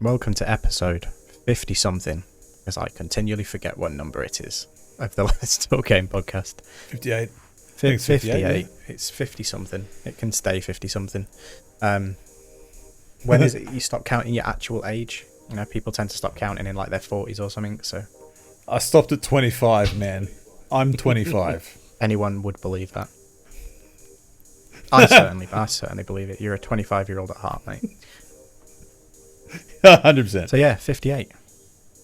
Welcome to episode 50-something, as I continually forget what number it is, of the Let's Talk Game podcast. 58. 58. Yeah. It's 50-something. It can stay 50-something. When is it you stop counting your actual age? You know, people tend to stop counting in like their 40s or something, so... I stopped at 25, man. I'm 25. Anyone would believe that. I certainly believe it. You're a 25-year-old at heart, mate. 100%. So yeah, 58.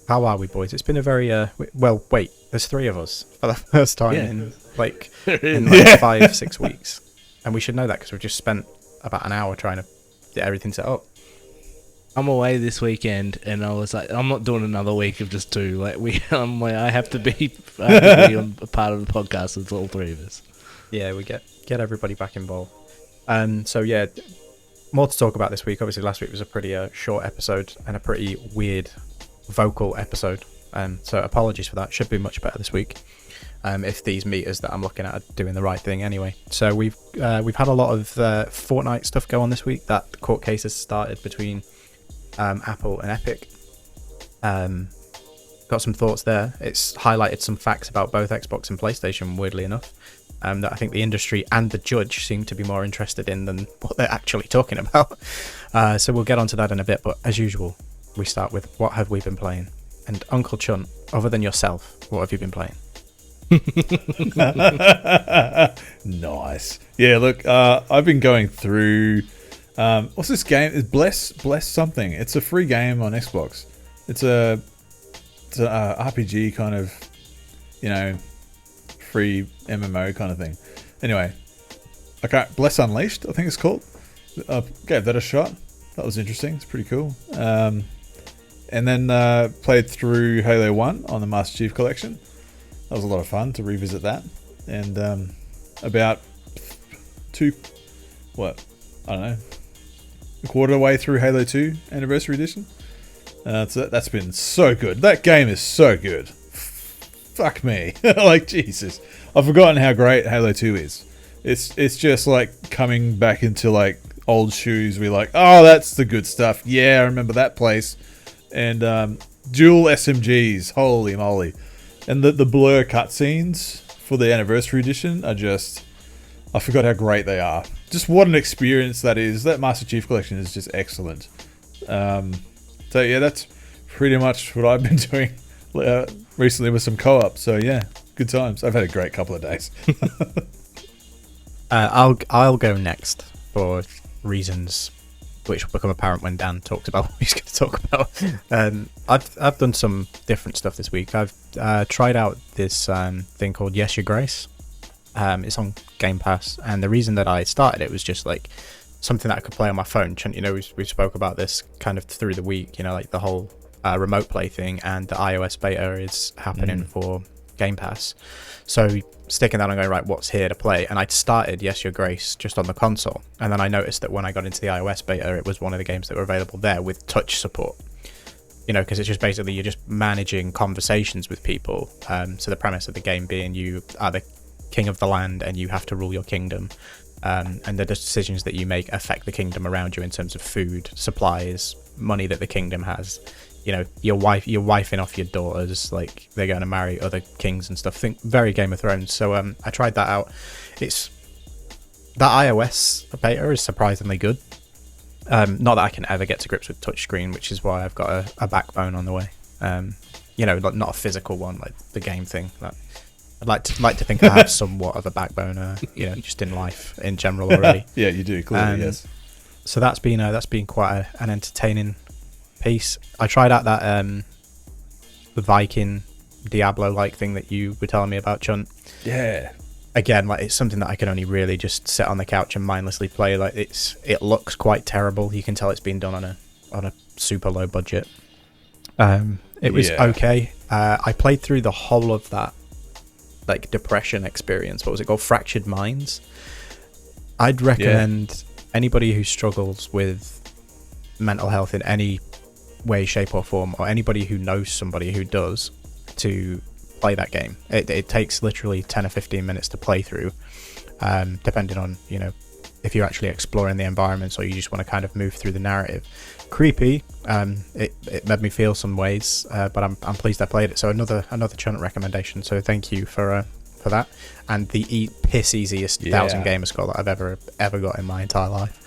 How are we, boys? It's been a very wait, there's three of us for the first time in 5-6 weeks, and we should know that because we've just spent about an hour trying to get everything set up. I'm away this weekend, and I was like, I'm not doing another week of just two. I have to be on a part of the podcast with all three of us. Yeah, we get everybody back involved. So yeah, more to talk about this week. Obviously, last week was a pretty short episode and a pretty weird vocal episode. So apologies for that. Should be much better this week. If these meters that I'm looking at are doing the right thing anyway. So we've had a lot of Fortnite stuff go on this week. That court case has started between Apple and Epic. Got some thoughts there. It's highlighted some facts about both Xbox and PlayStation, weirdly enough, that I think the industry and the judge seem to be more interested in than what they're actually talking about. So we'll get onto that in a bit, but as usual, we start with what have we been playing? And Uncle Chunt, other than yourself, what have you been playing? Nice. Yeah, look, I've been going through... what's this game? It's Bless something. It's a free game on Xbox. It's a RPG kind of, free MMO kind of thing. Anyway, Bless Unleashed, I think it's called. Gave that a shot. That was interesting. It's pretty cool. And then played through Halo 1 on the Master Chief Collection. That was a lot of fun to revisit that. And about a quarter of the way through Halo 2 Anniversary Edition. So that's been so good. That game is so good. Fuck me. Like, Jesus. I've forgotten how great Halo 2 is. It's just like coming back into like old shoes. We're like, oh, that's the good stuff. Yeah, I remember that place. And dual SMGs. Holy moly. And the blur cutscenes for the Anniversary Edition are just... I forgot how great they are. Just what an experience that is. That Master Chief Collection is just excellent. So yeah, that's pretty much what I've been doing recently with some co-op. So yeah, good times. I've had a great couple of days. I'll go next for reasons which will become apparent when Dan talks about what he's going to talk about. I've done some different stuff this week. I've tried out this thing called Yes Your Grace. It's on Game Pass, and the reason that I started it was just like something that I could play on my phone. We spoke about this kind of through the week, like the whole remote play thing, and the iOS beta is happening for Game Pass. So sticking that on, going, right, what's here to play? And I'd started Yes Your Grace just on the console, and then I noticed that when I got into the iOS beta, it was one of the games that were available there with touch support. Because it's just basically you're just managing conversations with people. So the premise of the game being you are the king of the land and you have to rule your kingdom, and the decisions that you make affect the kingdom around you in terms of food, supplies, money that the kingdom has. You're wifing off your daughters, like they're going to marry other kings and stuff. Think very Game of Thrones. So I tried that out. It's that iOS beta is surprisingly good. Not that I can ever get to grips with touchscreen, which is why I've got a backbone on the way. Like not a physical one, like the game thing. I'd like to think I have somewhat of a backbone, just in life in general already. Yeah, you do, clearly, yes. So that's been quite an entertaining piece. I tried out that the Viking Diablo-like thing that you were telling me about, Chunt. Yeah. Again, like it's something that I can only really just sit on the couch and mindlessly play. Like it looks quite terrible. You can tell it's been done on a super low budget. It was okay. I played through the whole of that like depression experience. What was it called? Fractured Minds. I'd recommend anybody who struggles with mental health in any way, shape or form, or anybody who knows somebody who does, to play that game. It takes literally 10 or 15 minutes to play through, depending on if you're actually exploring the environments or you just want to kind of move through the narrative. Creepy. It made me feel some ways, but I'm pleased I played it. So another chunt recommendation. So thank you for that. And the piss easiest 1,000 gamer score that I've ever got in my entire life.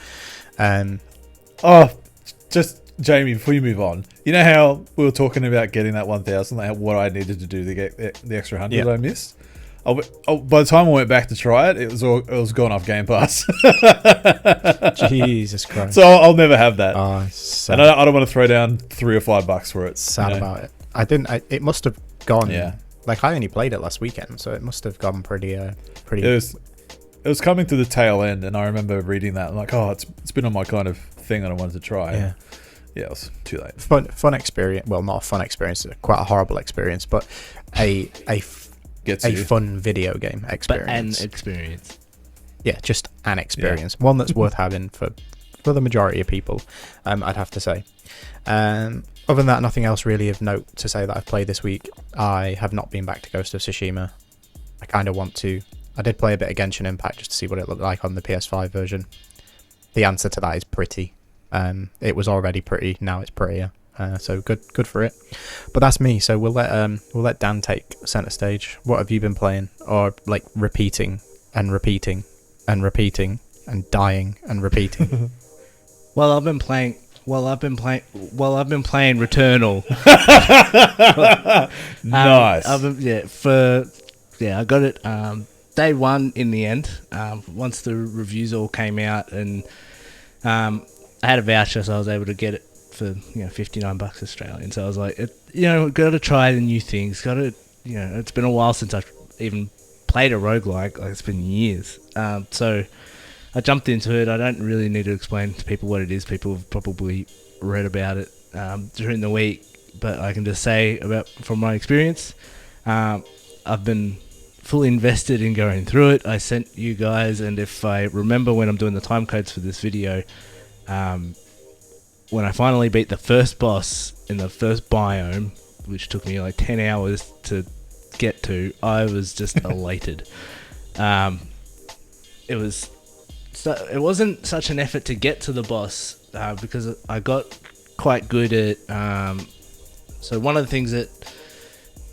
Just Jamie, before you move on, you know how we were talking about getting that 1,000, like what I needed to do to get the extra 100 I missed? By the time I went back to try it, it was gone off Game Pass. Jesus Christ! So I'll never have that. And I don't want to throw down $3 or $5 for it. Sad about it. It must have gone. Yeah. Like I only played it last weekend, so it must have gone pretty. It was coming to the tail end, and I remember reading that. I'm like, it's been on my kind of thing that I wanted to try. Yeah. Yeah, it was too late. Fun experience. Well, not a fun experience. Quite a horrible experience, but a fun video game experience. But an experience. Yeah, just an experience. One that's worth having for the majority of people, I'd have to say. Other than that, nothing else really of note to say that I've played this week. I have not been back to Ghost of Tsushima. I kind of want to. I did play a bit of Genshin Impact just to see what it looked like on the PS5 version. The answer to that is pretty. It was already pretty, now it's prettier. So good for it. But that's me. So we'll let Dan take center stage. What have you been playing, or like repeating and repeating and repeating and dying and repeating? Well, I've been playing Returnal. Nice. I got it day one in the end. Once the reviews all came out, and I had a voucher, so I was able to get it for $59 Australian. So I was like, got to try the new things. Got to, it's been a while since I've even played a roguelike. Like, it's been years. So I jumped into it. I don't really need to explain to people what it is. People have probably read about it during the week, but I can just say from my experience, I've been fully invested in going through it. I sent you guys, and if I remember when I'm doing the time codes for this video, when I finally beat the first boss in the first biome, which took me like 10 hours to get to, I was just elated. It wasn't such an effort to get to the boss because I got quite good at. So one of the things that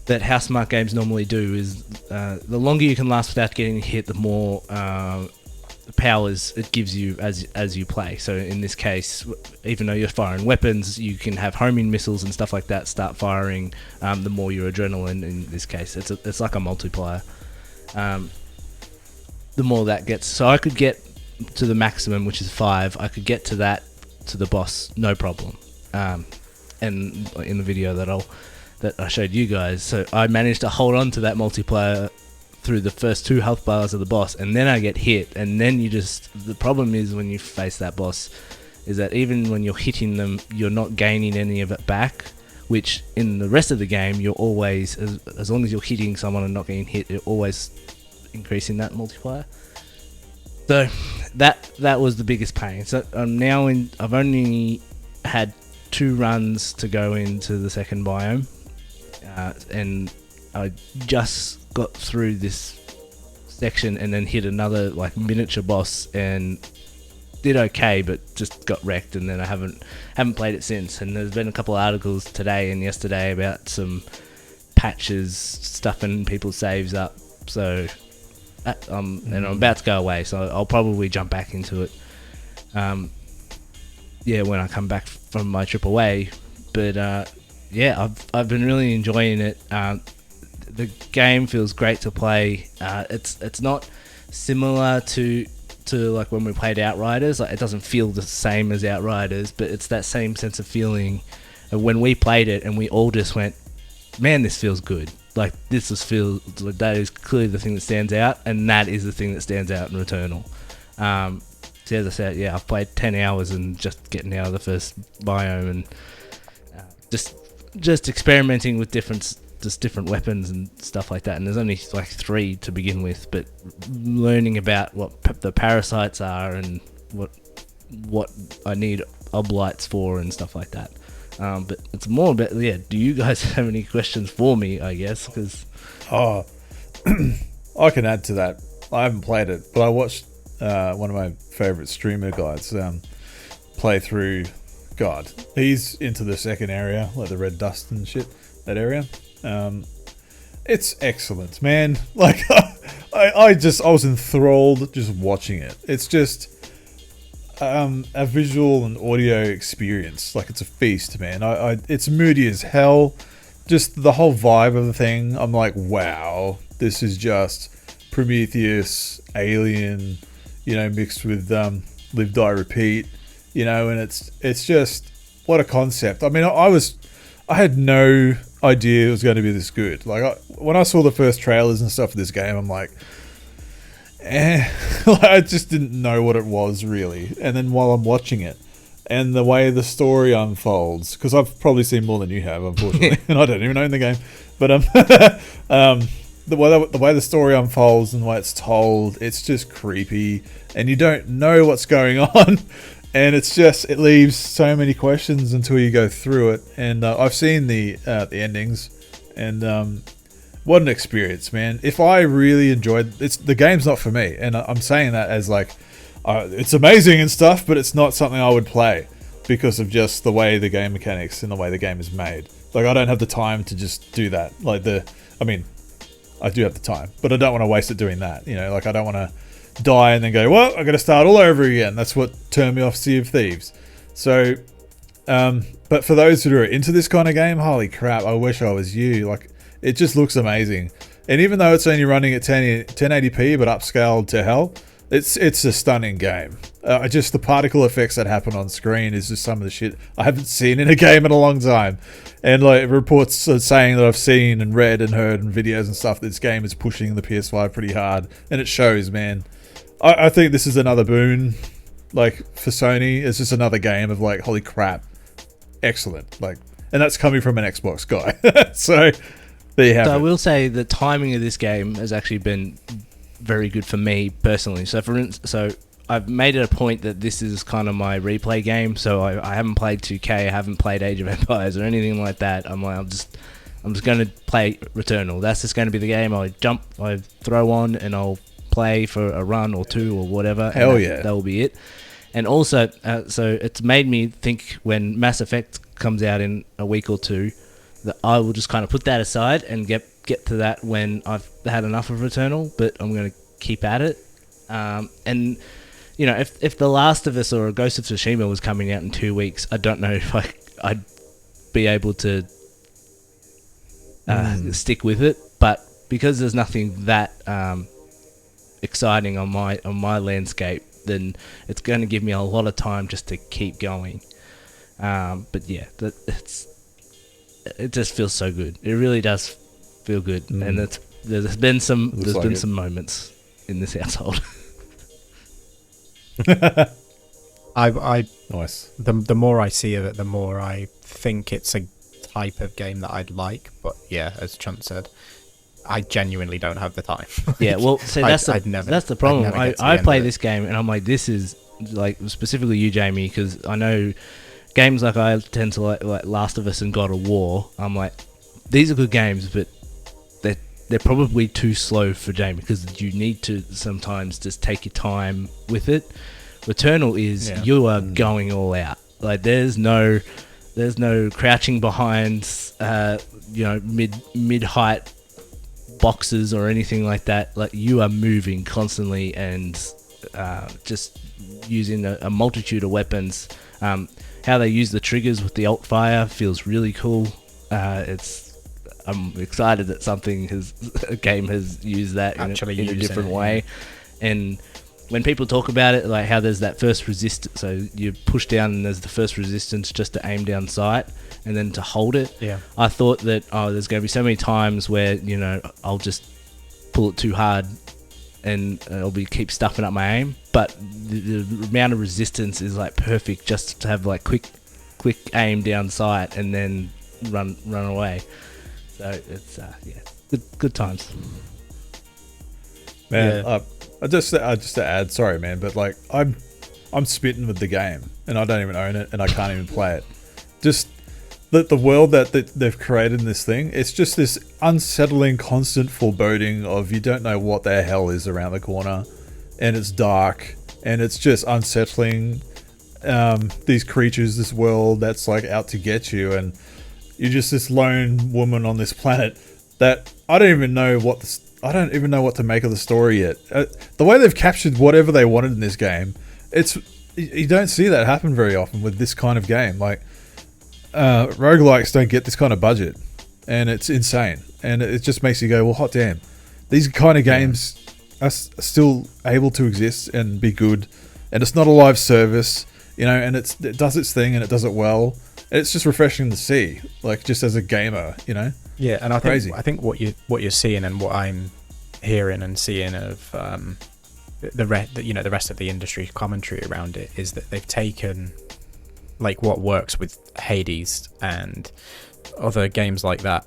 Housemarque games normally do is the longer you can last without getting hit, the more powers it gives you as you play. So in this case, even though you're firing weapons, you can have homing missiles and stuff like that start firing. The more your adrenaline, in this case, it's like a multiplier. The more that gets, so I could get to the maximum, which is 5. I could get to the boss, no problem. And in the video that I showed you guys, so I managed to hold on to that multiplier through the first 2 health bars of the boss, and then I get hit, and then the problem is when you face that boss is that even when you're hitting them, you're not gaining any of it back, which in the rest of the game, you're always, as long as you're hitting someone and not getting hit, you're always increasing that multiplier. So that was the biggest pain. So I've only had 2 runs to go into the second biome, and I just got through this section and then hit another like miniature boss and did okay, but just got wrecked, and then I haven't played it since. And there's been a couple of articles today and yesterday about some patches stuffing people's saves up, so and I'm about to go away, so I'll probably jump back into it when I come back from my trip away. But I've been really enjoying it. The game feels great to play. It's not similar to like when we played Outriders. Like, it doesn't feel the same as Outriders, but it's that same sense of feeling when we played it, and we all just went, man, this feels good. Like, that is clearly the thing that stands out, and that is the thing that stands out in Returnal. So as I said, I've played 10 hours and just getting out of the first biome and just experimenting with different weapons and stuff like that. And there's only like 3 to begin with, but learning about what the parasites are and what I need oblites for and stuff like that. But it's more about, do you guys have any questions for me, I guess? Cause I can add to that. I haven't played it, but I watched one of my favorite streamer guys, play through. God, he's into the second area, like the red dust and shit. That area, it's excellent, man. Like, I was enthralled just watching it. It's just a visual and audio experience. Like, it's a feast, man. It's moody as hell. Just the whole vibe of the thing. I'm like, wow, this is just Prometheus, Alien, mixed with Live, Die, Repeat, and it's just what a concept. I mean, I had no idea it was going to be this good. Like, when I saw the first trailers and stuff for this game, I'm like, I just didn't know what it was really. And then while I'm watching it, and the way the story unfolds, because I've probably seen more than you have, unfortunately, and I don't even own the game, but the way the story unfolds and the way it's told, it's just creepy, and you don't know what's going on, and it leaves so many questions until you go through it. And I've seen the endings, and what an experience, man! If I really enjoyed the game's not for me, and I'm saying that as like, it's amazing and stuff, but it's not something I would play because of just the way the game mechanics and the way the game is made. Like, I don't have the time to just do that. I do have the time, but I don't want to waste it doing that. Like, I don't want to die and then go, well, I got to start all over again. That's what turned me off Sea of Thieves. So, but for those who are into this kind of game, holy crap, I wish I was you. Like, it just looks amazing. And even though it's only running at 1080p, but upscaled to hell, it's a stunning game. Just the particle effects that happen on screen is just some of the shit I haven't seen in a game in a long time. And like, reports are saying that I've seen and read and heard in videos and stuff, this game is pushing the PS5 pretty hard, and it shows, man. I think this is another boon, like, for Sony. It's just another game of like, holy crap, excellent. Like, and that's coming from an Xbox guy. So there you have it. I will say the timing of this game has actually been very good for me personally. So I've made it a point that this is kind of my replay game. So I haven't played 2K, I haven't played Age of Empires or anything like that. I'm just going to play Returnal. That's just going to be the game I throw on, and I'll play for a run or two or whatever. Hell yeah. That will be it. And also, so it's made me think when Mass Effect comes out in a week or two, that I will just kind of put that aside and get to that when I've had enough of Returnal, but I'm going to keep at it. And, if The Last of Us or Ghost of Tsushima was coming out in 2 weeks, I don't know if I'd be able to stick with it. But because there's nothing that exciting on my landscape, then it's going to give me a lot of time just to keep going. But yeah, it just feels so good. It really does feel good, and there's been some moments in this household. Nice. The more I see of it, the more I think it's a type of game that I'd like. But yeah, as Chunt said, I genuinely don't have the time. Yeah, well, see, that's the problem. I play this game and I'm like, this is like, specifically you, Jamie, because I know games like I tend to like Last of Us and God of War. I'm like, these are good games, but they're probably too slow for Jamie, because you need to sometimes just take your time with it. Returnal is you are going all out. Like, there's no crouching behind mid height boxes or anything like that. Like, you are moving constantly and just using a multitude of weapons. How they use the triggers with the alt fire feels really cool. I'm excited that a game has used that in a different way. And when people talk about it, like how there's that first resistance, so you push down and there's the first resistance just to aim down sight and then to hold it. Yeah. I thought that, there's going to be so many times where, I'll just pull it too hard and I'll keep stuffing up my aim. But the amount of resistance is like perfect just to have like quick aim down sight and then run away. So it's good times. Man, just to add, sorry man, but like I'm smitten with the game and I don't even own it and I can't even play it. Just the world that they've created in this thing, it's just this unsettling, constant foreboding of you don't know what the hell is around the corner. and it's dark, and it's just unsettling. These creatures, this world that's like out to get you, and you're just this lone woman on this planet that I don't even know what to make of the story yet. The way they've captured whatever they wanted in this game, you don't see that happen very often with this kind of game. Like roguelikes don't get this kind of budget, and it's insane, and it just makes you go, well, hot damn, these kind of games are still able to exist and be good, and it's not a live service, and it does its thing and it does it well. It's just refreshing to see, like, just as a gamer, Yeah, and I Crazy. think what you're seeing and what I'm hearing and seeing of the rest of the industry commentary around it is that they've taken like what works with Hades and other games like that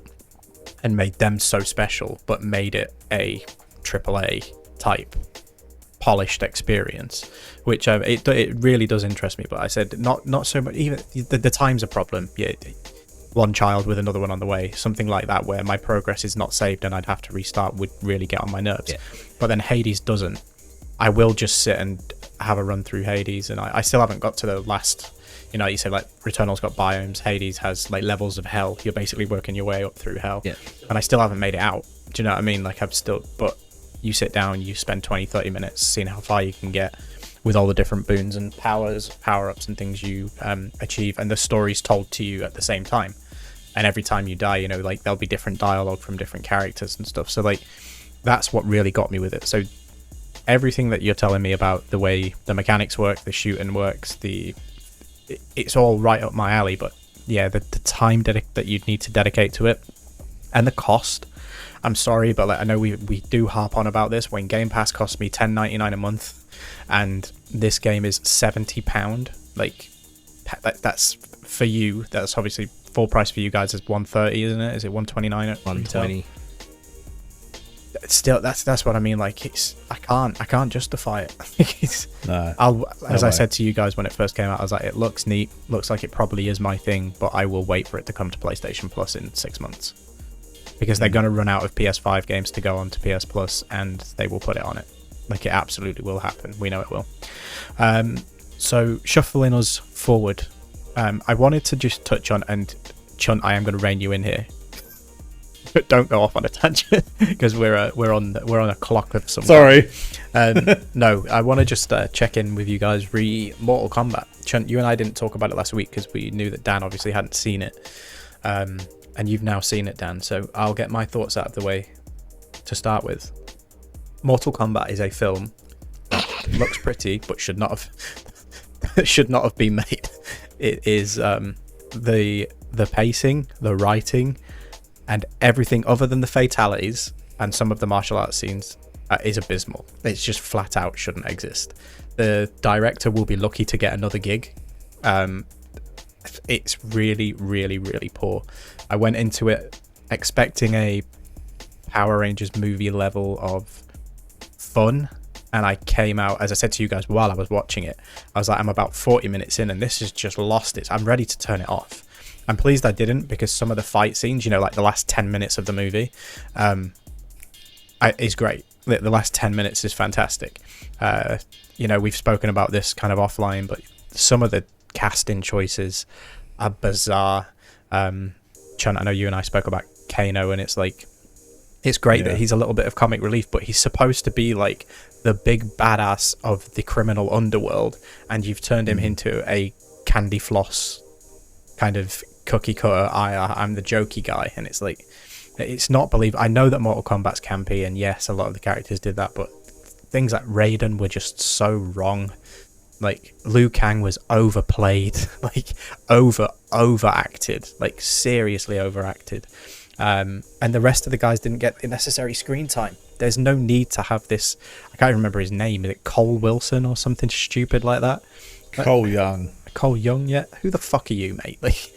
and made them so special, but made it a AAA type polished experience, which it really does interest me. But I said not so much. Even the time's a problem. Yeah, one child with another one on the way, something like that, where my progress is not saved and I'd have to restart, would really get on my nerves. Yeah. But then Hades doesn't. I will just sit and have a run through Hades, and I still haven't got to the last. You say like Returnal's got biomes, Hades has like levels of hell. You're basically working your way up through hell. Yeah. And I still haven't made it out. Do you know what I mean? Like but you sit down, you spend 20-30 minutes seeing how far you can get with all the different boons and power-ups and things you achieve, and the story's told to you at the same time. And every time you die, like there'll be different dialogue from different characters and stuff. So like that's what really got me with it. So everything that you're telling me about the way the mechanics work, the shooting works, it's all right up my alley. But yeah, the time that you'd need to dedicate to it and the cost. I'm sorry, but like, I know we do harp on about this. When Game Pass cost me $10.99 a month, and this game is £70, like that's for you. That's obviously full price for you guys is $130, isn't it? Is it $129 at $120? Still, that's what I mean. Like I can't justify it. No. As I said to you guys when it first came out, I was like, it looks neat, looks like it probably is my thing, but I will wait for it to come to PlayStation Plus in 6 months. Because they're going to run out of PS5 games to go on to PS Plus, and they will put it on it. Like, it absolutely will happen. We know it will. So, shuffling us forward, I wanted to just touch on, and Chunt, I am going to rein you in here. But don't go off on a tangent, because we're on a clock of some. Sorry. No, I want to just check in with you guys. Mortal Kombat. Chunt, you and I didn't talk about it last week because we knew that Dan obviously hadn't seen it. And you've now seen it, Dan, so I'll get my thoughts out of the way to start with. Mortal Kombat is a film that looks pretty, but should not have been made. It is the pacing, the writing, and everything other than the fatalities and some of the martial arts scenes is abysmal. It's just flat out shouldn't exist. The director will be lucky to get another gig. It's really, really, really poor. I went into it expecting a Power Rangers movie level of fun, and I came out, as I said to you guys while I was watching it, I was like, I'm about 40 minutes in and this has just lost it. I'm ready to turn it off. I'm pleased I didn't, because some of the fight scenes, like the last 10 minutes of the movie is great. The last 10 minutes is fantastic. We've spoken about this kind of offline, but some of the casting choices are bizarre. Chunt, I know you and I spoke about Kano, and it's like, it's great that he's a little bit of comic relief, but he's supposed to be like the big badass of the criminal underworld, and you've turned him into a candy floss kind of cookie cutter. I'm the jokey guy, and it's like, it's not believable. I know that Mortal Kombat's campy, and yes, a lot of the characters did that, but things like Raiden were just so wrong. Like, Liu Kang was overplayed, like overacted, like seriously overacted. And the rest of the guys didn't get the necessary screen time. There's no need to have this. I can't remember his name. Is it Cole Wilson or something stupid like that? Cole Young. Cole Young, yeah. Who the fuck are you, mate? Like,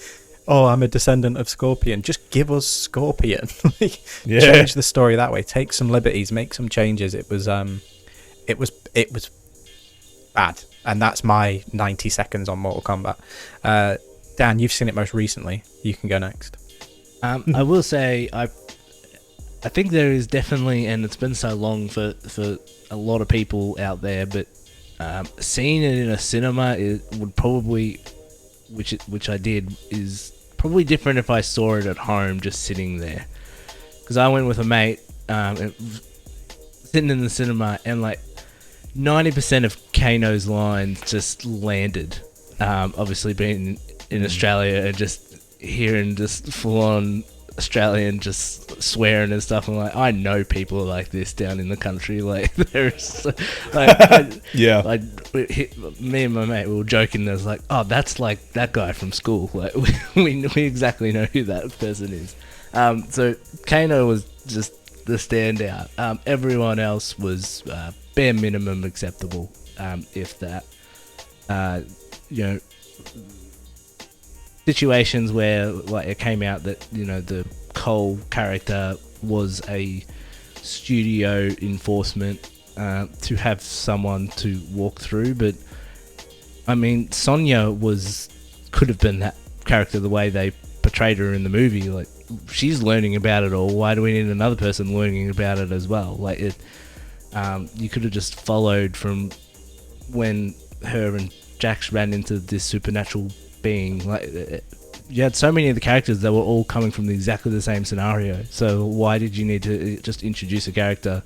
oh, I'm a descendant of Scorpion. Just give us Scorpion. Change the story that way. Take some liberties. Make some changes. It was bad. And that's my 90 seconds on Mortal Kombat. Dan, you've seen it most recently. You can go next. I will say, I think there is definitely, and it's been so long for a lot of people out there, but seeing it in a cinema would probably, which I did, is probably different if I saw it at home just sitting there. Because I went with a mate, sitting in the cinema, and like 90% of Kano's lines just landed. Obviously being in Australia and just hearing just full on Australian just swearing and stuff. I'm like, I know people are like this down in the country. Like there's like Yeah. like me and my mate, we were joking. There's like, oh, that's like that guy from school. Like we exactly know who that person is. So Kano was just the standout. Everyone else was bare minimum acceptable, if that. You know, situations where like it came out that, you know, the Cole character was a studio enforcement to have someone to walk through, but I mean Sonya could have been that character the way they portrayed her in the movie. Like she's learning about it all. Why do we need another person learning about it as well? Like it, you could have just followed from when her and Jax ran into this supernatural being. Like you had so many of the characters that were all coming from exactly the same scenario. So why did you need to just introduce a character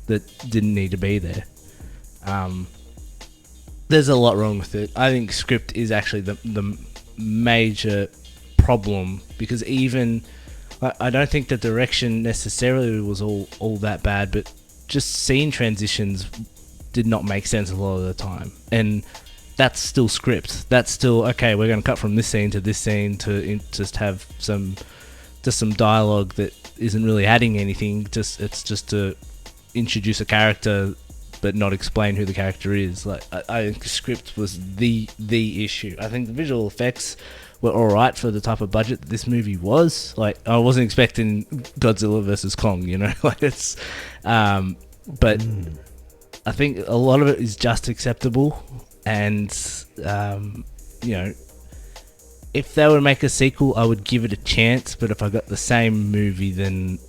that didn't need to be there? There's a lot wrong with it. I think script is actually the major problem, because even I don't think the direction necessarily was all that bad, but just scene transitions did not make sense a lot of the time. And that's still script. That's still, okay, we're going to cut from this scene to this scene to just have some dialogue that isn't really adding anything. It's just to introduce a character but not explain who the character is. Like I think the script was the issue. I think the visual effects were alright for the type of budget that this movie was. Like I wasn't expecting Godzilla versus Kong, you know. Like it's but I think a lot of it is just acceptable. And you know, if they were to make a sequel, I would give it a chance. But if I got the same movie, then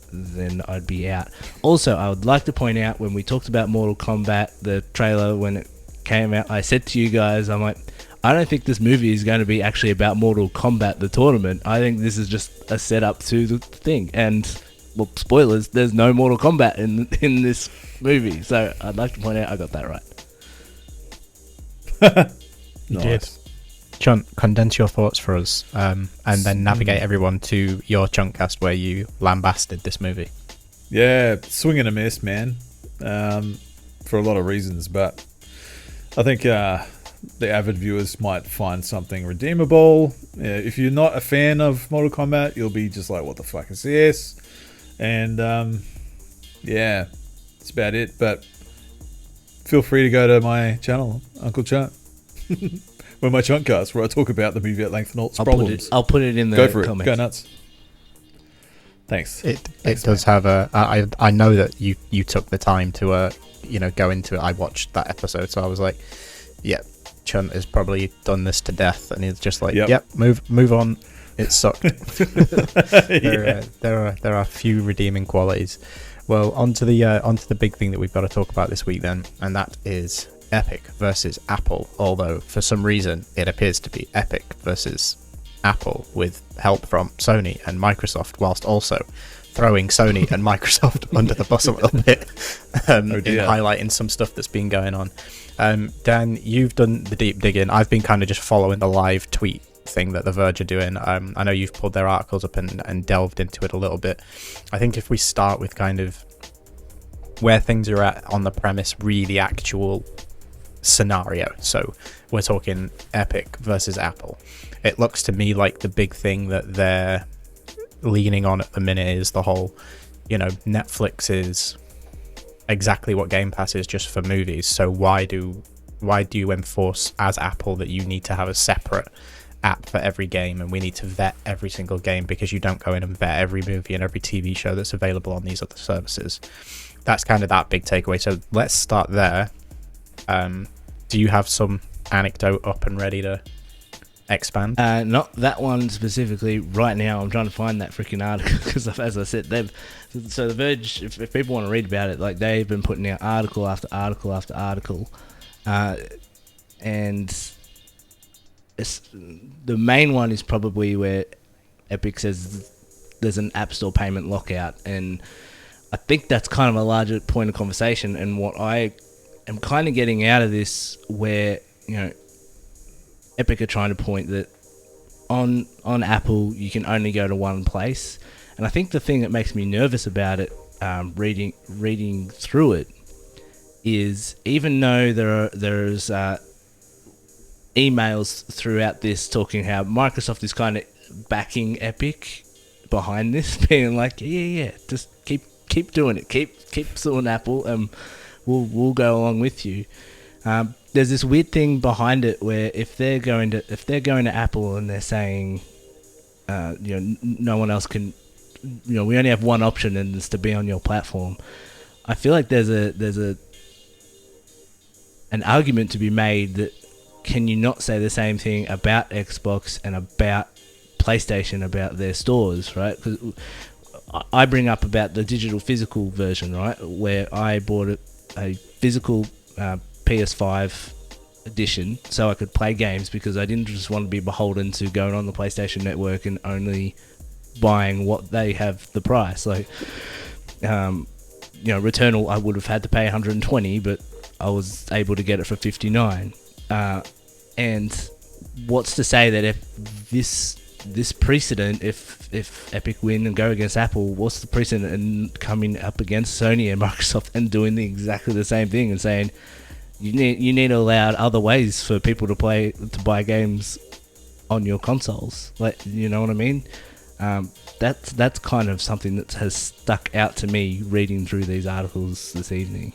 I'd be out. Also, I would like to point out, when we talked about Mortal Kombat, the trailer when it came out, I said to you guys, I'm like, I don't think this movie is going to be actually about Mortal Kombat, the tournament. I think this is just a setup to the thing. And well, spoilers, there's no Mortal Kombat in this movie. So I'd like to point out I got that right. You did. John, condense your thoughts for us, and then navigate everyone to your Chunkcast where you lambasted this movie. Yeah, swing and a miss, man, for a lot of reasons. But I think the avid viewers might find something redeemable. If you're not a fan of Mortal Kombat, you'll be just like, what the fuck is this? And yeah, that's about it. But feel free to go to my channel, Uncle Chunt, where my Chunkcast, where I talk about the movie at length and all its problems. I'll put it in the go for comments. It. Go nuts. Thanks. It does have a. I know that you took the time to go into it. I watched that episode, so I was like, yeah, Chunt has probably done this to death, and he's just like, yep move on. It sucked. There are a few redeeming qualities. Well, onto the big thing that we've got to talk about this week then, and that is Epic versus Apple. Although for some reason it appears to be Epic versus Apple with help from Sony and Microsoft, whilst also throwing Sony and Microsoft under the bus a little bit in highlighting some stuff that's been going on. Dan, you've done the deep digging. I've been kind of just following the live tweet thing that The Verge are doing. I know you've pulled their articles up and delved into it a little bit. I think if we start with kind of where things are at on the premise, really actual scenario. So we're talking Epic versus Apple. It looks to me like the big thing that they're leaning on at the minute is the whole, Netflix is exactly what Game Pass is, just for movies. So why do you enforce as Apple that you need to have a separate app for every game, and we need to vet every single game because you don't go in and vet every movie and every TV show that's available on these other services? That's kind of that big takeaway. So let's start there. Do you have some anecdote up and ready to Expand. Not that one specifically. Right now, I'm trying to find that freaking article because, as I said, so The Verge. If people want to read about it, like they've been putting out article after article after article, and the main one is probably where Epic says there's an App Store payment lockout, and I think that's kind of a larger point of conversation. And what I am kind of getting out of this, where Epic are trying to point that on Apple you can only go to one place, and I think the thing that makes me nervous about it, reading through it, is even though there's emails throughout this talking how Microsoft is kind of backing Epic behind this, being like, yeah, just keep doing it, keep suing Apple, and we'll go along with you. There's this weird thing behind it where if they're going to Apple and they're saying, no one else can, we only have one option and it's to be on your platform. I feel like there's an argument to be made that can you not say the same thing about Xbox and about PlayStation, about their stores, right? Because I bring up about the digital physical version, right, where I bought a physical PS5 edition so I could play games because I didn't just want to be beholden to going on the PlayStation Network and only buying what they have the price. Like, Returnal, I would have had to pay 120, but I was able to get it for 59. And what's to say that if this precedent, if Epic win and go against Apple, what's the precedent in coming up against Sony and Microsoft and doing exactly the same thing and saying you need to allow other ways for people to buy games on your consoles? Like, you know what I mean? That's kind of something that has stuck out to me reading through these articles this evening.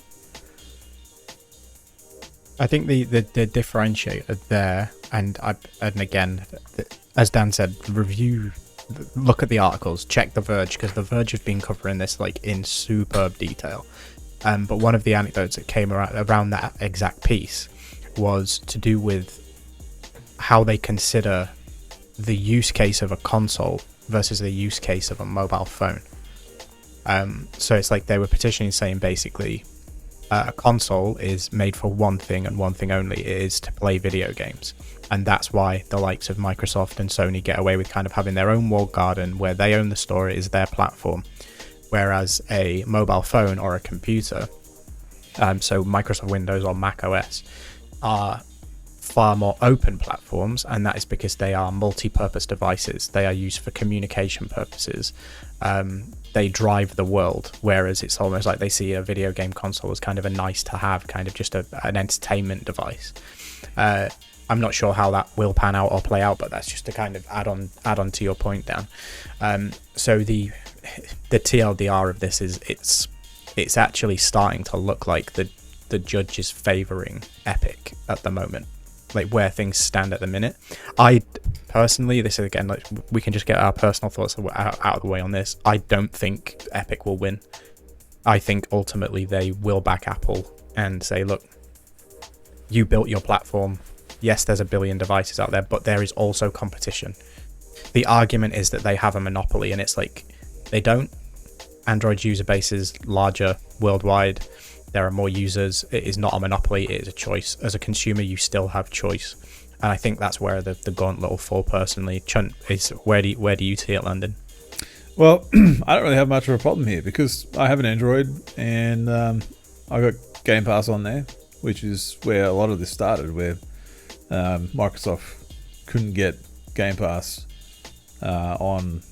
I think the differentiator there, and again, as Dan said, look at the articles, check The Verge, because The Verge have been covering this like in superb detail. But one of the anecdotes that came around that exact piece was to do with how they consider the use case of a console versus the use case of a mobile phone. So it's like they were petitioning, saying basically a console is made for one thing and one thing only. It is to play video games. And that's why the likes of Microsoft and Sony get away with kind of having their own walled garden where they own the store, it is their platform. Whereas a mobile phone or a computer, so Microsoft Windows or Mac OS, are far more open platforms, and that is because they are multi-purpose devices. They are used for communication purposes. They drive the world, whereas it's almost like they see a video game console as kind of a nice to have, kind of just an entertainment device. I'm not sure how that will pan out or play out, but that's just to kind of add on to your point, Dan. So the TLDR of this is it's actually starting to look like the judge is favouring Epic at the moment, like where things stand at the minute. I personally, this is again, like we can just get our personal thoughts out of the way on this. I don't think Epic will win. I think ultimately they will back Apple and say, look, you built your platform. Yes, there's a billion devices out there, but there is also competition. The argument is that they have a monopoly, and it's like they don't. Android's user base is larger worldwide. There are more users. It is not a monopoly. It is a choice. As a consumer, you still have choice. And I think that's where the gauntlet will fall personally. Chunt, where do you see it landing? Well, I don't really have much of a problem here because I have an Android and I got Game Pass on there, which is where a lot of this started, where Microsoft couldn't get Game Pass on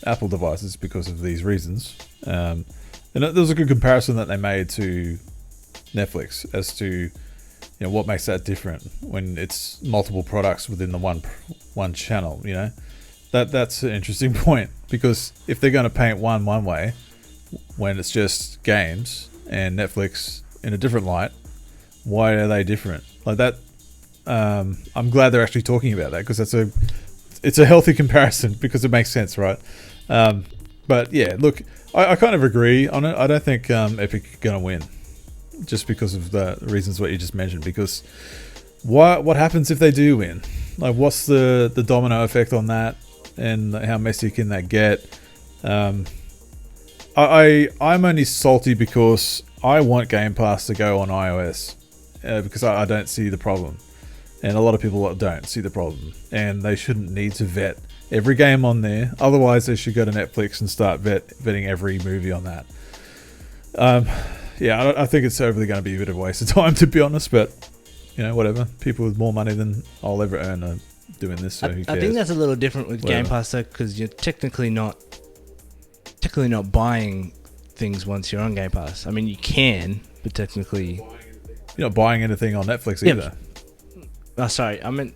Apple devices because of these reasons. And there was a good comparison that they made to Netflix as to what makes that different when it's multiple products within the one channel. That's an interesting point, because if they're going to paint one way when it's just games and Netflix in a different light, why are they different like that? I'm glad they're actually talking about that, because it's a healthy comparison, because it makes sense, right? But yeah, look, I kind of agree on it. I don't think Epic are going to win, just because of the reasons what you just mentioned. Because what happens if they do win? Like, what's the domino effect on that, and how messy can that get? I'm only salty because I want Game Pass to go on iOS because I don't see the problem, and a lot of people don't see the problem, and they shouldn't need to vet every game on there. Otherwise, they should go to Netflix and start vetting every movie on that. Yeah, I think it's overly going to be a bit of a waste of time, to be honest, but whatever. People with more money than I'll ever earn are doing this, so who cares? I think that's a little different with Game Pass, though, because you're technically not buying things once you're on Game Pass. I mean, you can, but technically... You're not buying anything on Netflix either. Oh, sorry, I meant...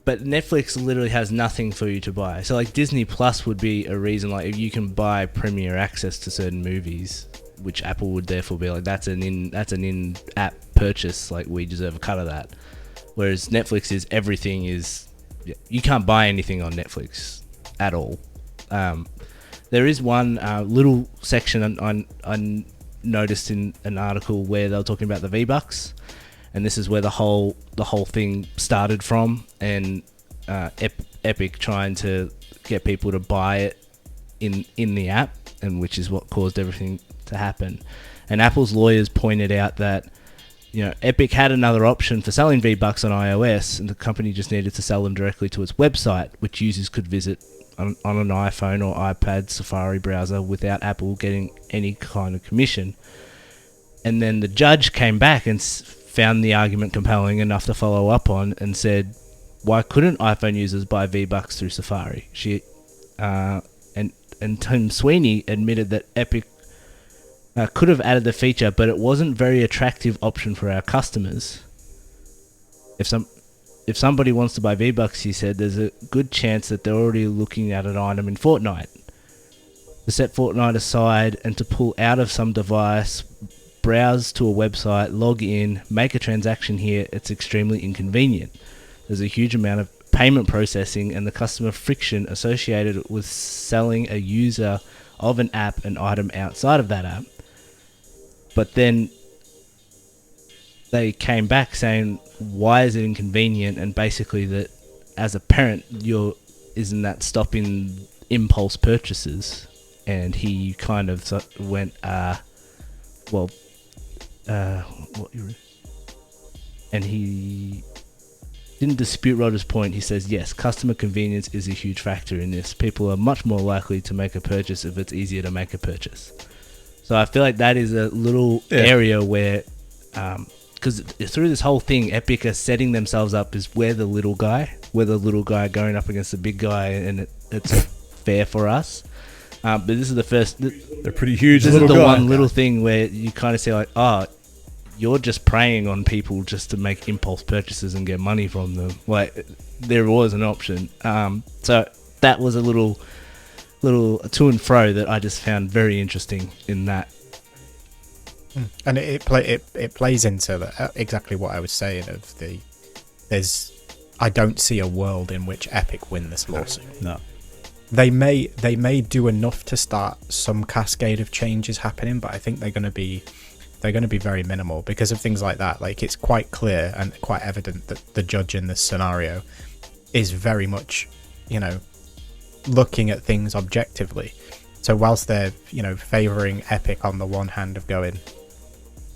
But Netflix literally has nothing for you to buy. So, like, Disney Plus would be a reason, like, if you can buy Premier access to certain movies, which Apple would therefore be like, that's an in-app purchase, like, we deserve a cut of that. Whereas Netflix is, everything is... You can't buy anything on Netflix at all. There is one little section I noticed in an article where they were talking about the V-Bucks, and this is where the whole thing started from, and Epic trying to get people to buy it in the app, and which is what caused everything to happen. And Apple's lawyers pointed out that Epic had another option for selling V-Bucks on iOS, and the company just needed to sell them directly to its website, which users could visit on an iPhone or iPad Safari browser without Apple getting any kind of commission. And then the judge came back and found the argument compelling enough to follow up on, and said, why couldn't iPhone users buy V-Bucks through Safari? And Tim Sweeney admitted that Epic could have added the feature, but it wasn't a very attractive option for our customers. If somebody wants to buy V-Bucks, he said, there's a good chance that they're already looking at an item in Fortnite. To set Fortnite aside and to pull out of some device, browse to a website, log in, make a transaction here, it's extremely inconvenient. There's a huge amount of payment processing and the customer friction associated with selling a user of an app an item outside of that app. But then they came back saying, why is it inconvenient? And basically that as a parent, isn't that stopping impulse purchases? And he kind of went, and he didn't dispute Roger's point. He says, yes, customer convenience is a huge factor in this. People are much more likely to make a purchase if it's easier to make a purchase. So I feel like that is a little area where, because through this whole thing, Epic are setting themselves up as we're the little guy going up against the big guy, and it's fair for us. But this is the first... They're pretty huge. This is the one little thing where you kind of say like, you're just preying on people just to make impulse purchases and get money from them. Like, there was an option. So that was a little to and fro that I just found very interesting in that. And it plays into exactly what I was saying I don't see a world in which Epic win this lawsuit. No. They may do enough to start some cascade of changes happening, but I think they're going to be very minimal because of things like that. Like, it's quite clear and quite evident that the judge in this scenario is very much, looking at things objectively. So whilst they're, favouring Epic on the one hand of going,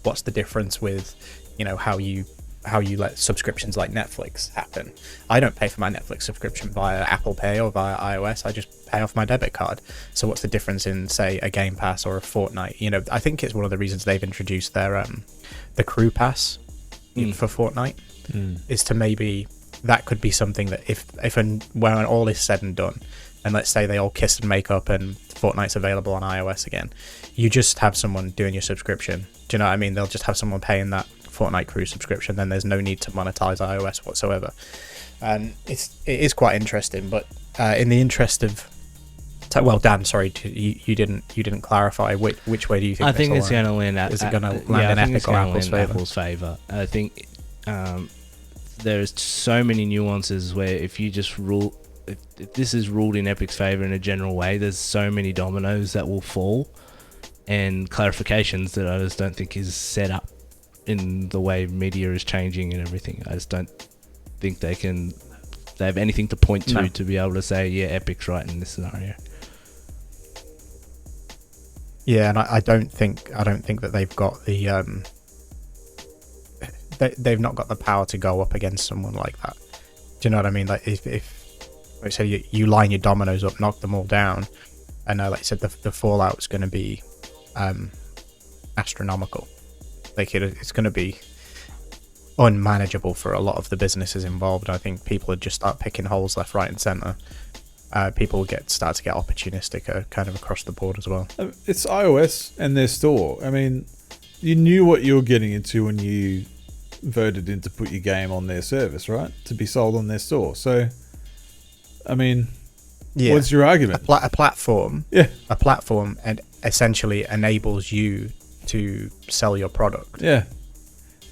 what's the difference with, how you let subscriptions like Netflix happen? I don't pay for my Netflix subscription via Apple Pay or via iOS. I just pay off my debit card. So what's the difference in, say, a Game Pass or a Fortnite? I think it's one of the reasons they've introduced their the Crew Pass for Fortnite is to maybe that could be something that if and when all is said and done, and let's say they all kiss and make up and Fortnite's available on iOS again, you just have someone doing your subscription. Do you know what I mean? They'll just have someone paying that Fortnite Crew subscription, then there's no need to monetize iOS whatsoever. And it is quite interesting, but in the interest of Dan, sorry, you didn't clarify which way do you think? I think it's going to land. Is it going to land in Epic or Apple's favor? I think there's so many nuances where if you just rule, if this is ruled in Epic's favor in a general way, there's so many dominoes that will fall and clarifications that I just don't think is set up in the way media is changing and everything. I just don't think they have anything to point to No. to be able to say, yeah, Epic's right in this scenario. Yeah, and I don't think that they've got the they've not got the power to go up against someone like that. Do you know what I mean? Like if like I said, you line your dominoes up, knock them all down, and like I said, the fallout's going to be astronomical. Like it's going to be unmanageable for a lot of the businesses involved. I think people would just start picking holes left, right, and centre. People will start to get opportunistic kind of across the board as well. It's iOS and their store. I mean, you knew what you were getting into when you voted in to put your game on their service, right? To be sold on their store. So, I mean, what's your argument? A platform. Yeah. A platform and essentially enables you to sell your product. Yeah.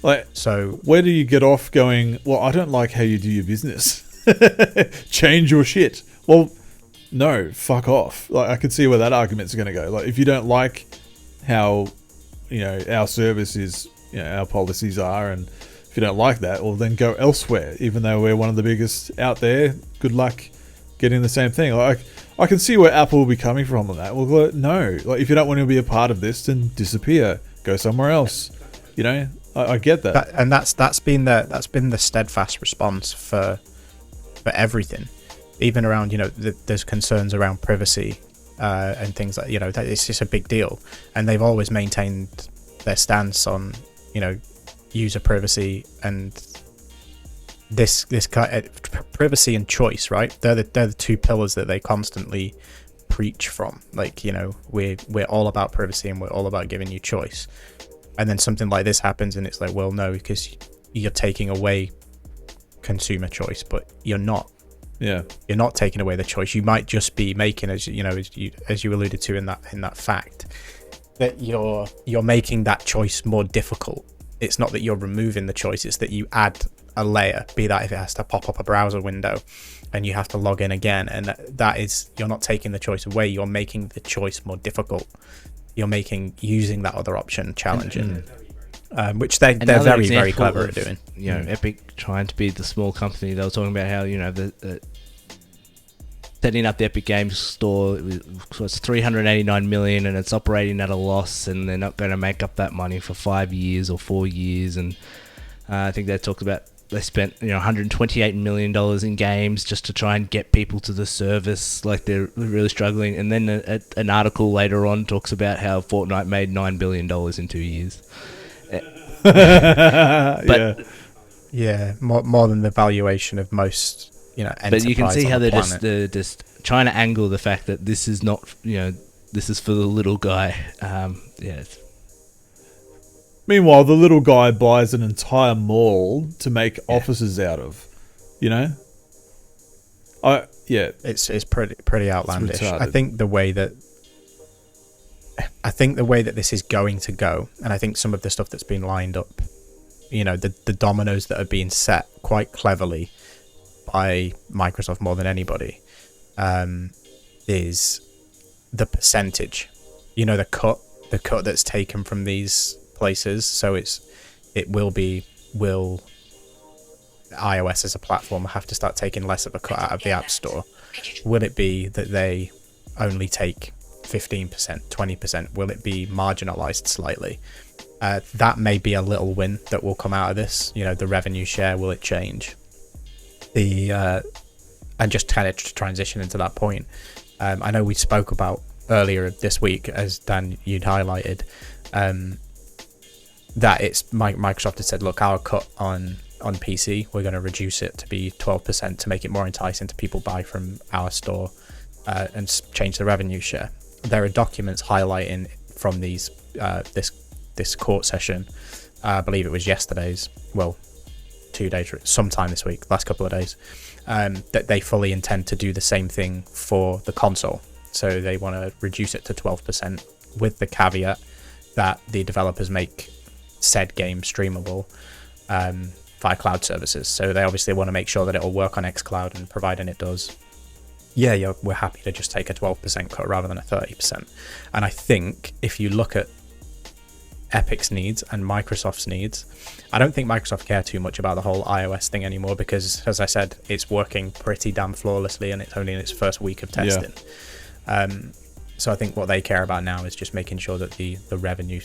Like, so where do you get off going, well, I don't like how you do your business. Change your shit. Well, no, fuck off. Like, I can see where that argument's going to go. Like, if you don't like how, our service is, our policies are, and if you don't like that, well, then go elsewhere. Even though we're one of the biggest out there, good luck getting the same thing. Like, I can see where Apple will be coming from on that. Well, no. Like, if you don't want to be a part of this, then disappear. Go somewhere else. I get that. That's been the steadfast response for everything. Even around, there's concerns around privacy and things like, that it's just a big deal. And they've always maintained their stance on, user privacy and this privacy and choice, right? They're the two pillars that they constantly preach from. Like, we're all about privacy and we're all about giving you choice. And then something like this happens and it's like, well, no, because you're taking away consumer choice, but you're not. Yeah, you're not taking away the choice. You might just be making, as you alluded to in that fact, that you're making that choice more difficult. It's not that you're removing the choice; it's that you add a layer. Be that if it has to pop up a browser window, and you have to log in again, and that is, you're not taking the choice away. You're making the choice more difficult. You're making using that other option challenging. Which they're very, very clever at doing. Epic trying to be the small company. They were talking about how, setting up the Epic Games store, it's 389 million and it's operating at a loss, and they're not going to make up that money for 5 years or 4 years. And I think they talked about they spent 128 million dollars in games just to try and get people to the service. Like, they're really struggling. And then an article later on talks about how Fortnite made $9 billion in 2 years. But yeah, more than the valuation of most, but you can see how they're just trying to angle the fact that this is not, this is for the little guy. Meanwhile, the little guy buys an entire mall to make offices out of. It's pretty outlandish. It's retarded. I think the way that this is going to go, and I think some of the stuff that's been lined up, the dominoes that are being set quite cleverly by Microsoft more than anybody, is the percentage, the cut that's taken from these places. So will iOS as a platform have to start taking less of a cut out of the App Store? Will it be that they only take 15%, 20%? Will it be marginalized slightly? That may be a little win that will come out of this. The revenue share, will it change? And just kind of transition into that point. I know we spoke about earlier this week, as Dan, you'd highlighted, that Microsoft had said, look, our cut on PC, we're going to reduce it to be 12% to make it more enticing to people buy from our store and change the revenue share. There are documents highlighting from these this court session. I believe it was yesterday's. Well, 2 days, sometime this week, last couple of days. That they fully intend to do the same thing for the console. So they want to reduce it to 12%, with the caveat that the developers make said game streamable via cloud services. So they obviously want to make sure that it'll work on xCloud, and providing it does, we're happy to just take a 12% cut rather than a 30%. And I think if you look at Epic's needs and Microsoft's needs. I don't think Microsoft care too much about the whole iOS thing anymore because, as I said, it's working pretty damn flawlessly and it's only in its first week of testing. So I think what they care about now is just making sure that the revenue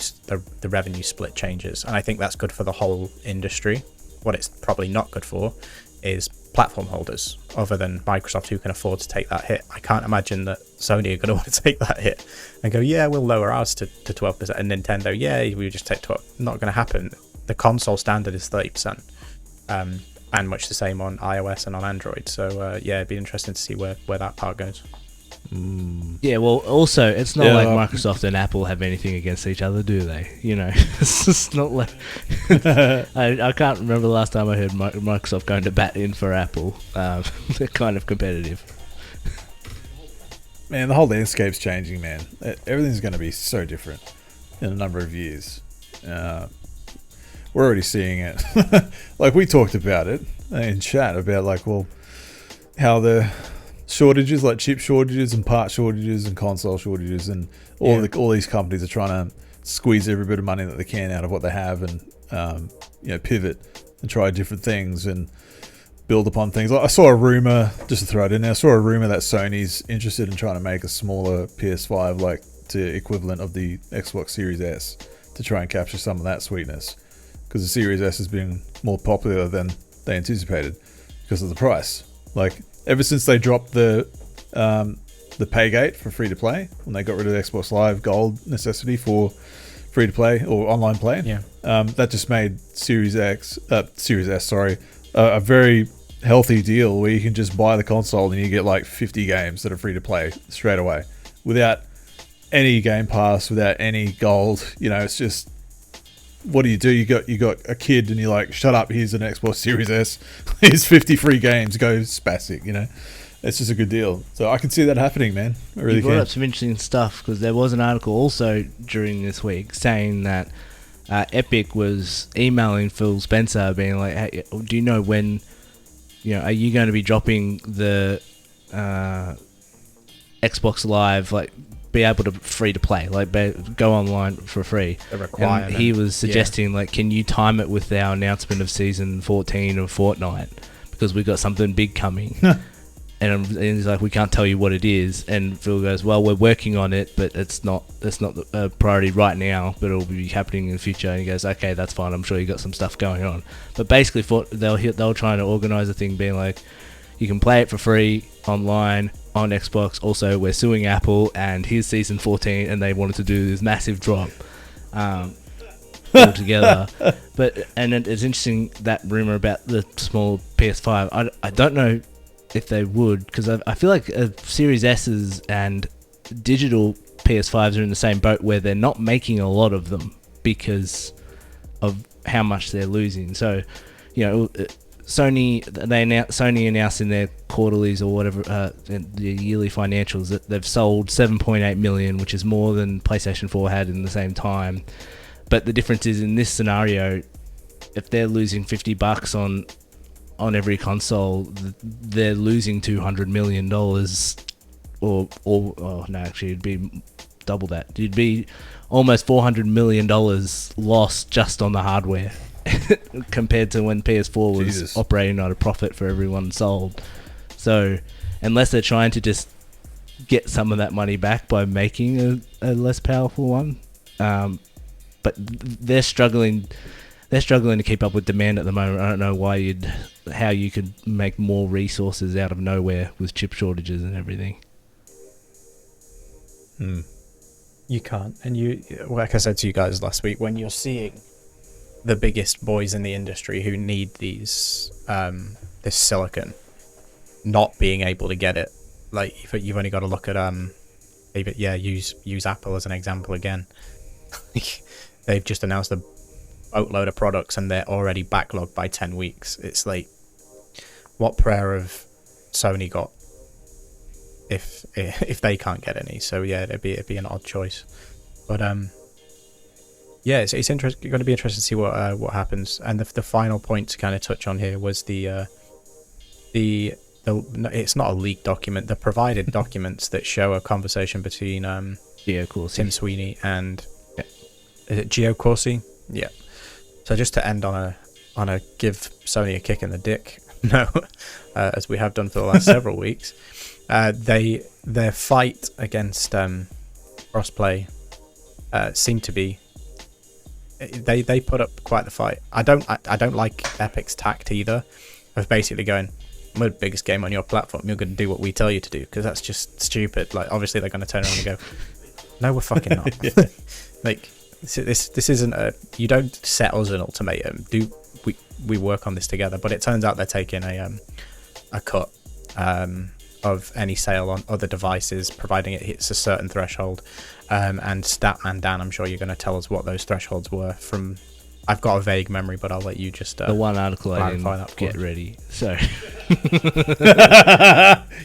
split changes, and I think that's good for the whole industry. What it's probably not good for is platform holders, other than Microsoft, who can afford to take that hit. I can't imagine that Sony are going to want to take that hit and go, yeah, we'll lower ours to 12%, and Nintendo, yeah, we just take 12. Not going to happen. The console standard is 30%, and much the same on iOS and on Android. So yeah, it'd be interesting to see where that part goes. Yeah, well, also, it's not like Microsoft and Apple have anything against each other, do they? You know, it's just not like... I can't remember the last time I heard Microsoft going to bat in for Apple. They're kind of competitive. Man, the whole landscape's changing, man. Everything's going to be so different in a number of years. We're already seeing it. Like, we talked about it in chat about, like, well, how the... shortages, like chip shortages and part shortages and console shortages, and all these companies are trying to squeeze every bit of money that they can out of what they have, and pivot and try different things and build upon things. I saw a rumor, just to throw it in there, that Sony's interested in trying to make a smaller PS5, like to equivalent of the Xbox Series S, to try and capture some of that sweetness, because the Series S has been more popular than they anticipated because of the price. Like, ever since they dropped the pay gate for free to play, when they got rid of the Xbox Live Gold necessity for free to play or online play, that just made Series S, a very healthy deal where you can just buy the console and you get like 50 games that are free to play straight away without any Game Pass, without any gold. You know, it's just, what do? You got a kid and you're like, shut up, here's an Xbox Series S, here's 50 free games, go spastic, you know. It's just a good deal. So I can see that happening, man. I really can. You brought up some interesting stuff, because there was an article also during this week saying that Epic was emailing Phil Spencer being like, hey, do you know when, are you going to be dropping the Xbox Live, like, be able to free to play, like go online for free. And he was suggesting, like, can you time it with our announcement of season 14 of Fortnite, because we got something big coming. and he's like, we can't tell you what it is. And Phil goes, well, we're working on it, but it's not a priority right now, but it'll be happening in the future. And he goes, okay, that's fine, I'm sure you got some stuff going on. But basically they were trying to organize a thing being like, you can play it for free online on Xbox. Also, we're suing Apple, and here's season 14, and they wanted to do this massive drop altogether. And it's interesting, that rumor about the small PS5. I don't know if they would, because I feel like Series S's and digital PS5s are in the same boat, where they're not making a lot of them because of how much they're losing. So, Sony announced in their quarterlies or whatever, the yearly financials, that they've sold 7.8 million, which is more than PlayStation 4 had in the same time. But the difference is, in this scenario, if they're losing $50 on every console, they're losing $200 million, actually it'd be double that. It'd be almost $400 million lost just on the hardware. Compared to when PS4 was operating at a profit for everyone sold. So unless they're trying to just get some of that money back by making a less powerful one, but they're struggling to keep up with demand at the moment. I don't know how you could make more resources out of nowhere with chip shortages and everything. You can't. And like I said to you guys last week, when you're seeing the biggest boys in the industry who need this silicon not being able to get it, like, you've only got to look at use Apple as an example again. They've just announced a boatload of products and they're already backlogged by 10 weeks. It's like, what prayer have Sony got if they can't get any? So yeah, it'd be an odd choice. But yeah, it's going to be interesting to see what happens. And the final point to kind of touch on here was the it's not a leaked document, the provided documents that show a conversation between Tim Sweeney and is it Geo Corsi? Yeah. So just to end on a give Sony a kick in the dick, no, as we have done for the last several weeks, their fight against crossplay seemed to be. They put up quite the fight. I don't like Epic's tact either, of basically going, we're the biggest game on your platform, you're going to do what we tell you to do, because that's just stupid. Like, obviously they're going to turn around and go, no, we're fucking not. Like, this isn't you don't set us an ultimatum. We work on this together? But it turns out they're taking a cut of any sale on other devices, providing it hits a certain threshold. And Statman Dan, I'm sure you're going to tell us what those thresholds were. From, I've got a vague memory, but I'll let you just the one article I didn't get ready. So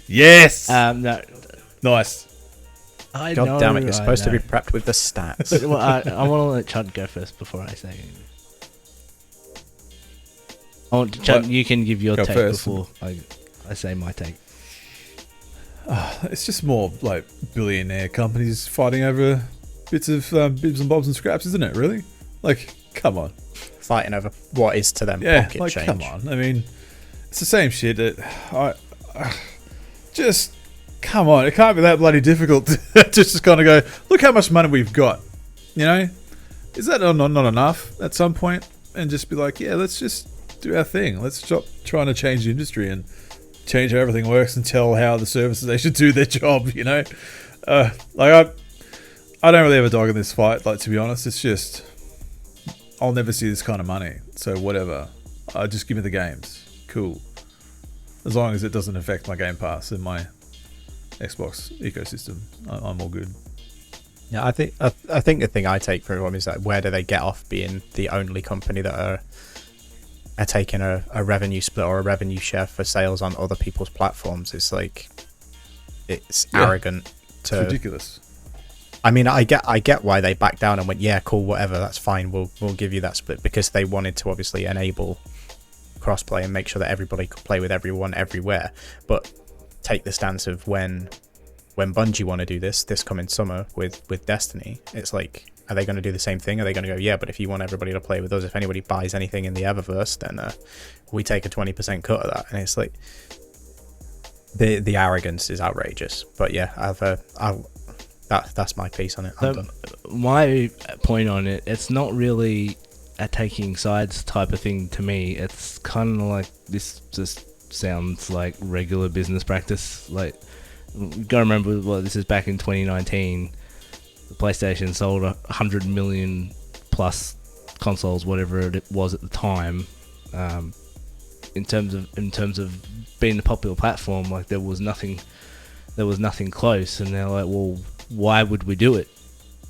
yes, no, nice. God damn it! You're supposed to be prepped with the stats. Well, I want to let Chud go first before I say anything. Chud, you can give your take first before I say my take. It's just more like billionaire companies fighting over bits of bibs and bobs and scraps, isn't it? Really? Like, come on. Fighting over what is to them pocket like, change. Come on. I mean, it's the same shit. Just come on. It can't be that bloody difficult to just kind of go, look how much money we've got. You know? Is that not enough at some point? And just be like, yeah, let's just do our thing. Let's stop trying to change the industry and change how everything works and tell how the services they should do their job, you know? Like, I don't really have a dog in this fight, like, to be honest. It's just, I'll never see this kind of money, so whatever. Just give me the games. Cool. As long as it doesn't affect my Game Pass and my Xbox ecosystem, I'm all good. Yeah, I think the thing I take from them is that where do they get off being the only company that are taking a revenue split or a revenue share for sales on other people's platforms? It's like, it's arrogant. It's ridiculous. I mean, I get why they backed down and went, yeah, cool, whatever, that's fine, we'll give you that split, because they wanted to obviously enable crossplay and make sure that everybody could play with everyone everywhere. But take the stance of when Bungie want to do this coming summer with Destiny, it's like, are they going to do the same thing? Are they going to go, yeah, but if you want everybody to play with us, if anybody buys anything in the Eververse, then we take a 20% cut of that? And it's like, the arrogance is outrageous. But yeah, that's my piece on it. I'm done. My point on it, it's not really a taking sides type of thing to me. It's kind of like, this just sounds like regular business practice. Like, you gotta remember, well, this is back in 2019. The PlayStation sold 100 million plus consoles, whatever it was at the time. In terms of being a popular platform, like, there was nothing close. And they're like, well, why would we do it?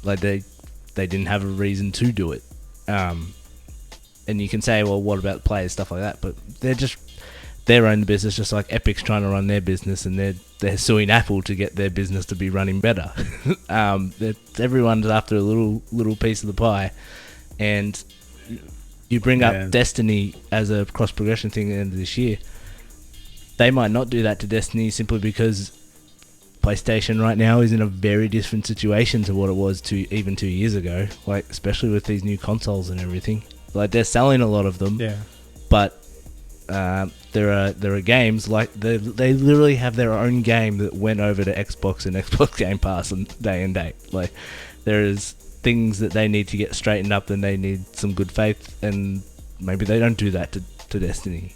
Like, they didn't have a reason to do it. And you can say, well, what about the players, stuff like that? But they're just their own business, just like Epic's trying to run their business, and they're suing Apple to get their business to be running better. Everyone's after a little piece of the pie, and you bring up Destiny as a cross progression thing at the end of this year. They might not do that to Destiny simply because PlayStation right now is in a very different situation to what it was even 2 years ago. Like, especially with these new consoles and everything. Like, they're selling a lot of them, but there are games like they literally have their own game that went over to Xbox and Xbox Game Pass and day and date. Like, there is things that they need to get straightened up, and they need some good faith, and maybe they don't do that to Destiny.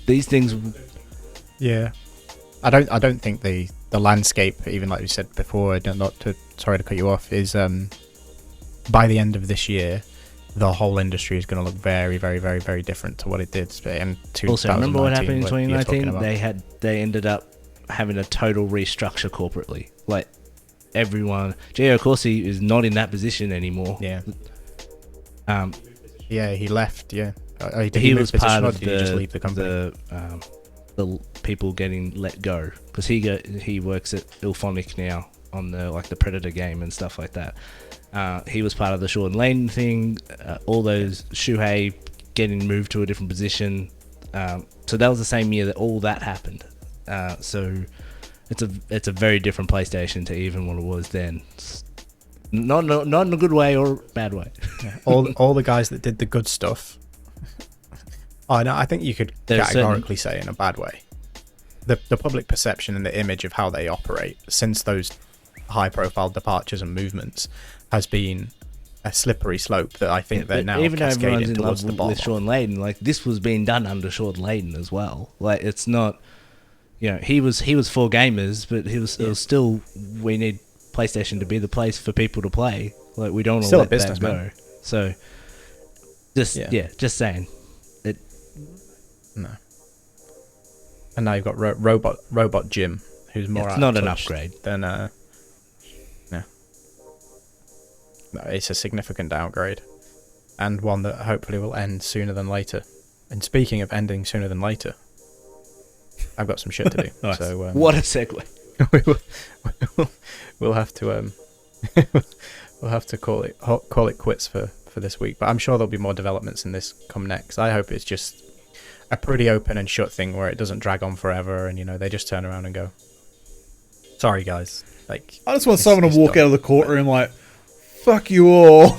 These things, I don't think the landscape, even like we said before, sorry to cut you off, is by the end of this year, the whole industry is going to look very, very, very, very different to what it did in 2019. Also, remember what happened in 2019? They ended up having a total restructure corporately. Like, everyone, Gio Corsi is not in that position anymore. Yeah. He left. Yeah. He was part of the people getting let go, because he works at Ilphonic now on the Predator game and stuff like that. He was part of the Sean Lane thing, all those Shuhei getting moved to a different position. So that was the same year that all that happened. So it's a very different PlayStation to even what it was then. Not in a good way or bad way. Yeah. All the guys that did the good stuff. Oh no, I think you could categorically say in a bad way. The public perception and the image of how they operate since those high-profile departures and movements has been a slippery slope that I think they're now even though everyone's cascading in towards love the with bottom. Sean Layden, like this was being done under Sean Layden as well. Like it's not, he was for gamers, but it was still, we need PlayStation to be the place for people to play. Like we don't want to let that go. Man. So just saying it. No. And now you've got Robot Jim, who's more. It's not an upgrade. Than no, it's a significant downgrade, and one that hopefully will end sooner than later. And speaking of ending sooner than later, I've got some shit to do. Nice. So What a segue. we'll have to we'll have to call it quits for this week. But I'm sure there'll be more developments in this come next. I hope it's just a pretty open and shut thing where it doesn't drag on forever, and they just turn around and go, "Sorry, guys." Like, I just want someone to walk out of the courtroom like, "Fuck you all.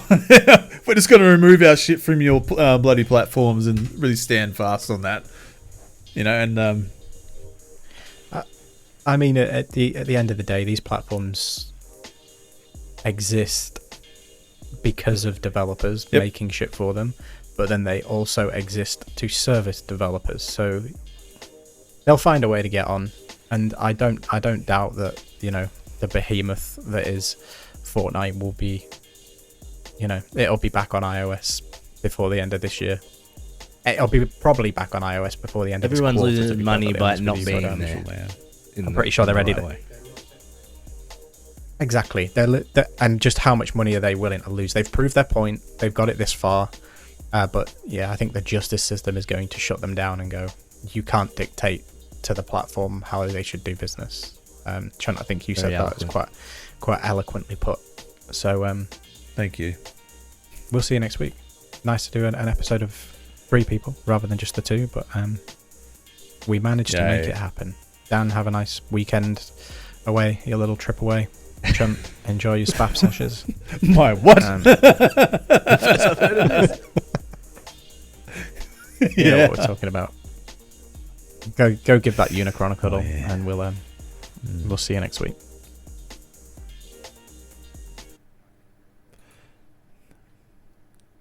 We're just going to remove our shit from your bloody platforms and really stand fast on that." And I mean, at the end of the day, these platforms exist because of developers making shit for them, but then they also exist to service developers. So they'll find a way to get on, and I don't doubt that the behemoth that is Fortnite will be, it'll be back on iOS before the end of this year. It'll be probably back on iOS before the end of this quarter. Everyone's losing money by not being there. I'm pretty sure they're ready to. Exactly. And just how much money are they willing to lose? They've proved their point. They've got it this far. But yeah, I think the justice system is going to shut them down and go, you can't dictate to the platform how they should do business. Chunt, I think you said that was quite eloquently put. So thank you. We'll see you next week. Nice to do an episode of 3 people rather than just the 2, but we managed to make it happen. Dan, have a nice weekend away, your little trip away. Chunt, enjoy your SPAF sessions. My what? You know what we're talking about. Go give that Unicron a cuddle, and we'll see you next week.